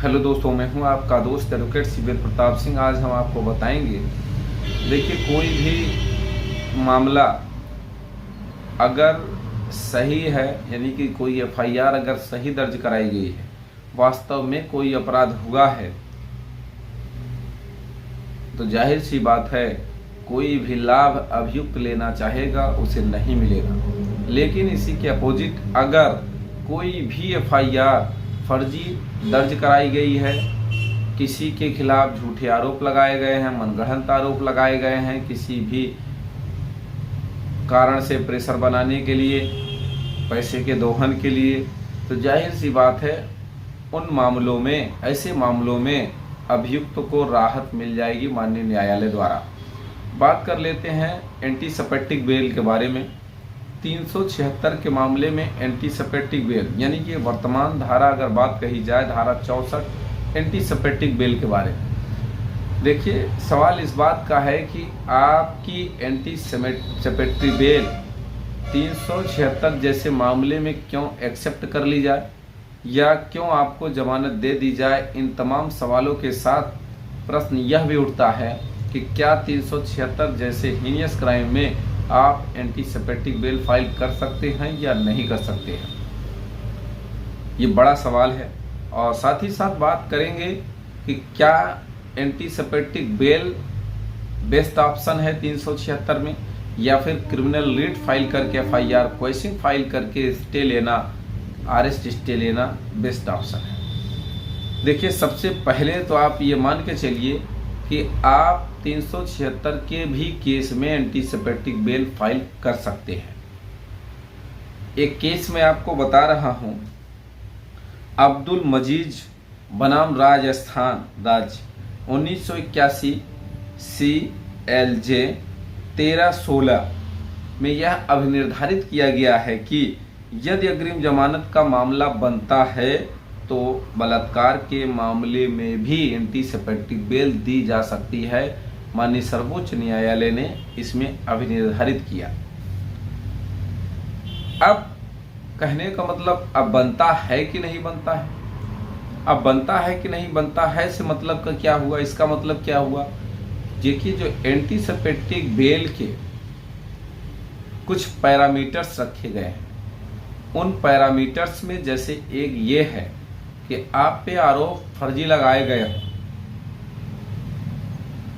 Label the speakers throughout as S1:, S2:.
S1: Hello दोस्तों, मैं हूं आपका दोस्त एडवोकेट शिवेंद्र प्रताप सिंह। आज हम आपको बताएंगे, देखिए कोई भी मामला अगर सही है, यानी कि कोई एफआईआर अगर सही दर्ज कराई गई है, वास्तव में कोई अपराध हुआ है, तो जाहिर सी बात है कोई भी लाभ अभियुक्त लेना चाहेगा उसे नहीं मिलेगा। लेकिन इसी के अपोजिट अगर कोई भी एफआईआर फर्जी दर्ज कराई गई है, किसी के खिलाफ झूठे आरोप लगाए गए हैं, मनगढ़ंत आरोप लगाए गए हैं, किसी भी कारण से प्रेशर बनाने के लिए, पैसे के दोहन के लिए, तो जाहिर सी बात है उन मामलों में, ऐसे मामलों में अभियुक्त को राहत मिल जाएगी माननीय न्यायालय द्वारा। बात कर लेते हैं एंटीसपेक्टिक बेल के बारे में। 376 के मामले में एंटीसपेक्टिक बेल, यानी कि वर्तमान धारा अगर बात कही जाए, धारा 64 एंटीसपेक्टिक बेल के बारे में। देखिए सवाल इस बात का है कि आपकी एंटीसपेक्टिक बेल 376 जैसे मामले में क्यों एक्सेप्ट कर ली जाए या क्यों आपको जमानत दे दी जाए। इन तमाम सवालों के साथ प्रश्न यह भी उठता है कि क्या 376 जैसे हीनियस क्राइम में आप एंटीसपेक्टिक बेल फाइल कर सकते हैं या नहीं कर सकते हैं। ये बड़ा सवाल है। और साथ ही साथ बात करेंगे कि क्या एंटीसपेक्टिक बेल बेस्ट ऑप्शन है 376 में, या फिर क्रिमिनल रिट फाइल करके एफआईआर क्वेश्चन फाइल करके स्टे लेना, अरेस्ट स्टे लेना बेस्ट ऑप्शन है। देखिए सबसे पहले तो आप ये मान के चलिए कि आप 376 के भी केस में एंटीसपेक्टिक बेल फाइल कर सकते हैं। एक केस मैं आपको बता रहा हूं, अब्दुल मजीज बनाम राजस्थान राज्य 1981 CLJ 1316 में यह अभिनिर्धारित किया गया है कि यदि अग्रिम जमानत का मामला बनता है तो बलात्कार के मामले में भी एंटीसपेक्टिक बेल दी जा सकती है। माननीय सर्वोच्च न्यायालय ने इसमें अभिनिर्धारित किया। अब कहने का मतलब अब बनता है कि नहीं बनता है। अब बनता है कि नहीं बनता है से मतलब का क्या हुआ, इसका मतलब क्या हुआ। देखिए जो एंटीसपेक्टिक बेल के कुछ पैरामीटर्स रखे गए हैं, उन पैरामीटर्स में जैसे एक ये है कि आप पे आरोप फर्जी लगाए गए हो।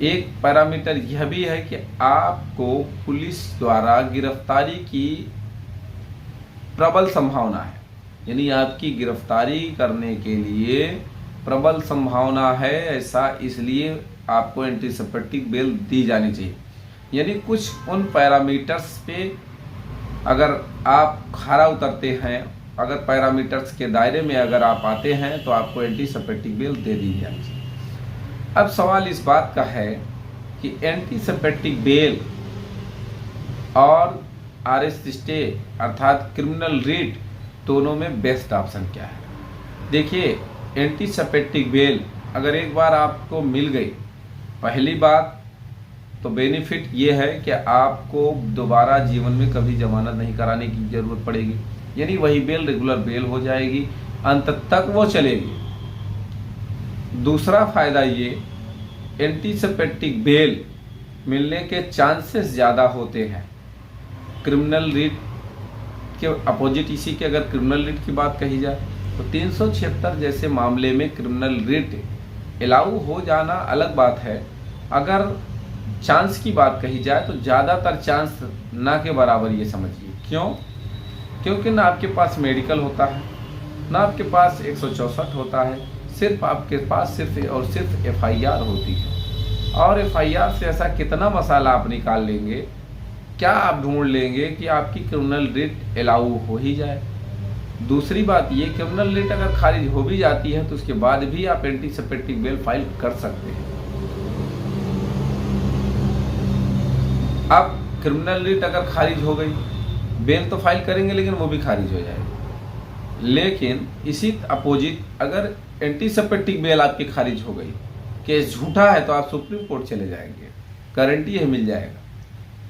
S1: एक पैरामीटर यह भी है कि आपको पुलिस द्वारा गिरफ्तारी की प्रबल संभावना है, यानी आपकी गिरफ्तारी करने के लिए प्रबल संभावना है, ऐसा इसलिए आपको एंटीसपेक्टिक बेल दी जानी चाहिए। यानी कुछ उन पैरामीटर्स पे अगर आप खरा उतरते हैं, अगर पैरामीटर्स के दायरे में अगर आप आते हैं तो आपको एंटीसपेक्टिक बेल दे दी जानी चाहिए। अब सवाल इस बात का है कि एंटीसपेक्टिक बेल और अरेस्ट स्टे अर्थात क्रिमिनल रिट दोनों में बेस्ट ऑप्शन क्या है। देखिए एंटीसपेक्टिक बेल अगर एक बार आपको मिल गई, पहली बात तो बेनिफिट ये है कि आपको दोबारा जीवन में कभी जमानत नहीं कराने की जरूरत पड़ेगी, यानी वही बेल रेगुलर बेल हो जाएगी, अंत तक वो चलेगी। दूसरा फायदा ये, एंटीसपेक्टिक बेल मिलने के चांसेस ज़्यादा होते हैं क्रिमिनल रिट के अपोजिट। इसी के अगर क्रिमिनल रिट की बात कही जाए तो 376 जैसे मामले में क्रिमिनल रिट अलाउ हो जाना अलग बात है। अगर चांस की बात कही जाए तो ज़्यादातर चांस ना के बराबर ये समझिए। क्यों? क्योंकि ना आपके पास मेडिकल होता है, ना आपके पास 164 होता है, सिर्फ आपके पास सिर्फ और सिर्फ एफआईआर होती है। और एफआईआर से ऐसा कितना मसाला आप निकाल लेंगे, क्या आप ढूंढ लेंगे कि आपकी क्रिमिनल रिट अलाउ हो ही जाए। दूसरी बात ये, क्रिमिनल रिट अगर खारिज हो भी जाती है तो उसके बाद भी आप एंटीसपेक्टिक बेल फाइल कर सकते हैं। अब क्रिमिनल रिट अगर खारिज हो गई, बेल तो फाइल करेंगे लेकिन वो भी खारिज हो जाएगी। लेकिन इसी अपोजिट अगर एंटीसपेक्टिक बेल आपकी खारिज हो गई, केस झूठा है, तो आप सुप्रीम कोर्ट चले जाएंगे, गारंटी है मिल जाएगा,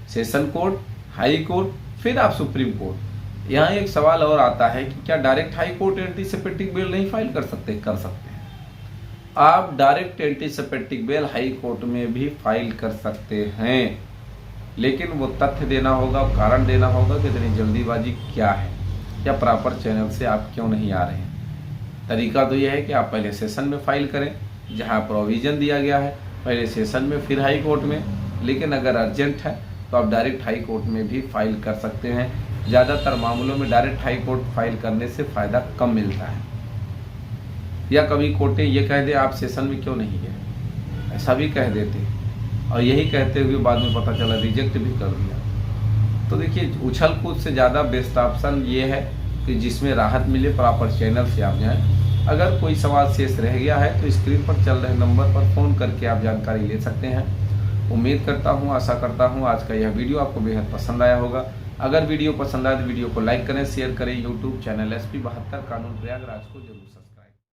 S1: सेशन कोर्ट, हाई कोर्ट, फिर आप सुप्रीम कोर्ट। यहाँ एक सवाल और आता है कि क्या डायरेक्ट हाई कोर्ट एंटीसपेक्टिक बेल नहीं फाइल कर सकते? कर सकते हैं। आप डायरेक्ट एंटीसिपेटिक बेल हाई कोर्ट में भी फाइल कर सकते हैं, लेकिन वो तथ्य देना होगा, कारण देना होगा कि इतनी जल्दीबाजी क्या है या प्रॉपर चैनल से आप क्यों नहीं आ रहे हैं। तरीका तो यह है कि आप पहले सेशन में फाइल करें जहां प्रोविज़न दिया गया है, पहले सेशन में फिर हाई कोर्ट में। लेकिन अगर अर्जेंट है तो आप डायरेक्ट हाई कोर्ट में भी फाइल कर सकते हैं। ज़्यादातर मामलों में डायरेक्ट हाई कोर्ट फाइल करने से फ़ायदा कम मिलता है। या कभी कोर्टें ये कह दे आप सेशन में क्यों नहीं गए, ऐसा भी कह देते, और यही कहते हुए बाद में पता चला रिजेक्ट भी कर दिया। तो देखिए, उछल कूद से ज़्यादा बेस्ट ऑप्शन ये है कि जिसमें राहत मिले, प्रॉपर चैनल से आप जाएं। अगर कोई सवाल शेष रह गया है तो स्क्रीन पर चल रहे नंबर पर फ़ोन करके आप जानकारी ले सकते हैं। उम्मीद करता हूँ, आशा करता हूँ आज का यह वीडियो आपको बेहद पसंद आया होगा। अगर वीडियो पसंद आए तो वीडियो को लाइक करें, शेयर करें। यूट्यूब चैनल SP 72 कानून प्रयागराज को जरूर सब्सक्राइब